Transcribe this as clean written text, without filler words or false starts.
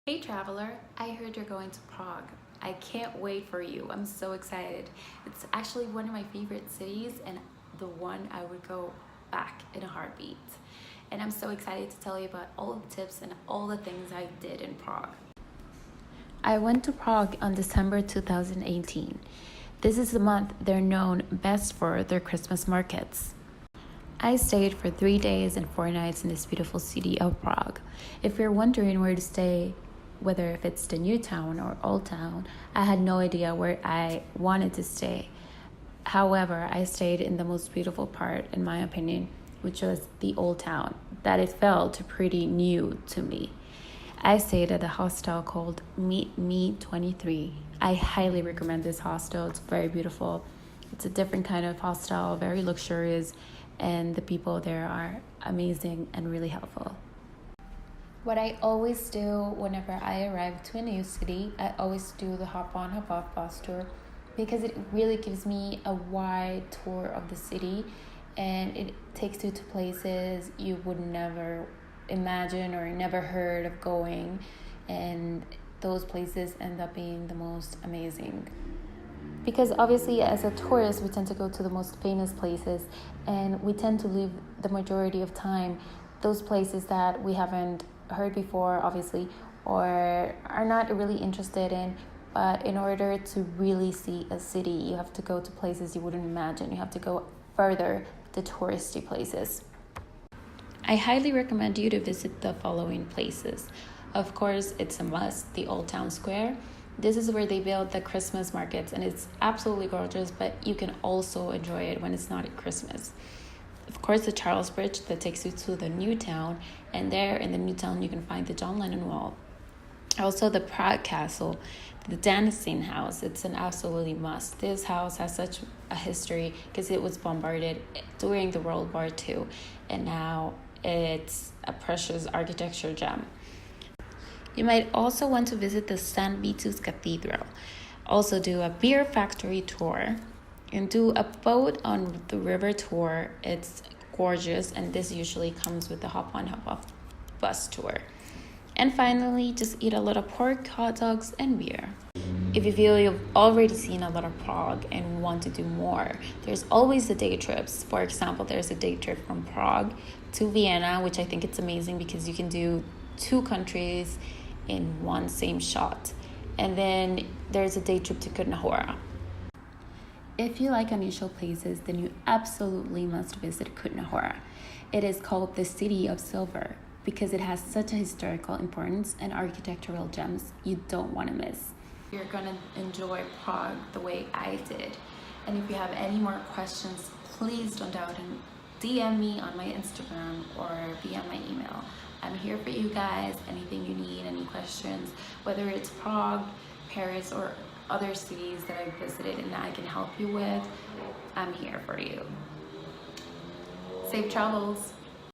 Hey traveler, I heard you're going to Prague. I can't wait for you. I'm so excited. It's actually one of my favorite cities and the one I would go back in a heartbeat. And I'm so excited to tell you about all the tips and all the things I did in Prague. I went to Prague on December 2018. This is the month they're known best for their Christmas markets. I stayed for 3 days and 4 nights in this beautiful city of Prague. If you're wondering where to stay, whether if it's the new town or old town, I had no idea where I wanted to stay. However, I stayed in the most beautiful part, in my opinion, which was the old town, that it felt pretty new to me. I stayed at a hostel called Meet Me 23. I highly recommend this hostel. It's very beautiful. It's a different kind of hostel, very luxurious, and the people there are amazing and really helpful. What I always do whenever I arrive to a new city, I always do the hop on, hop off bus tour because it really gives me a wide tour of the city and it takes you to places you would never imagine or never heard of going, and those places end up being the most amazing. Because obviously as a tourist we tend to go to the most famous places and we tend to leave the majority of time those places that we haven't heard before, obviously, or are not really interested in. But in order to really see a city, you have to go to places you wouldn't imagine. You have to go further, the touristy places. I highly recommend you to visit the following places. Of course, it's a must, the Old Town Square. This is where they build the Christmas markets and it's absolutely gorgeous, but you can also enjoy it when it's not at Christmas. Of course, the Charles Bridge that takes you to the new town, and there in the new town you can find the John Lennon Wall. Also the Prague Castle, the dancing house, it's an absolutely must. This house has such a history because it was bombarded during the World War II, and now it's a precious architecture gem. You might also want to visit the St. Vitus Cathedral, also do a beer factory tour, and do a boat on the river tour. It's gorgeous, and this usually comes with the hop on hop off bus tour. And finally, just eat a lot of pork, hot dogs, and beer. If you feel you've already seen a lot of Prague and want to do more, there's always the day trips. For example, there's a day trip from Prague to Vienna, which I think it's amazing because you can do 2 countries in one same shot. And then there's a day trip to Kutna Hora. If you like unusual places, then you absolutely must visit Kutna Hora. It is called the City of Silver because it has such a historical importance and architectural gems you don't want to miss. You're gonna enjoy Prague the way I did. And if you have any more questions, please don't doubt and DM me on my Instagram or via my email. I'm here for you guys. Anything you need, any questions, whether it's Prague, Paris, or other cities that I've visited and that I can help you with, I'm here for you. Safe travels.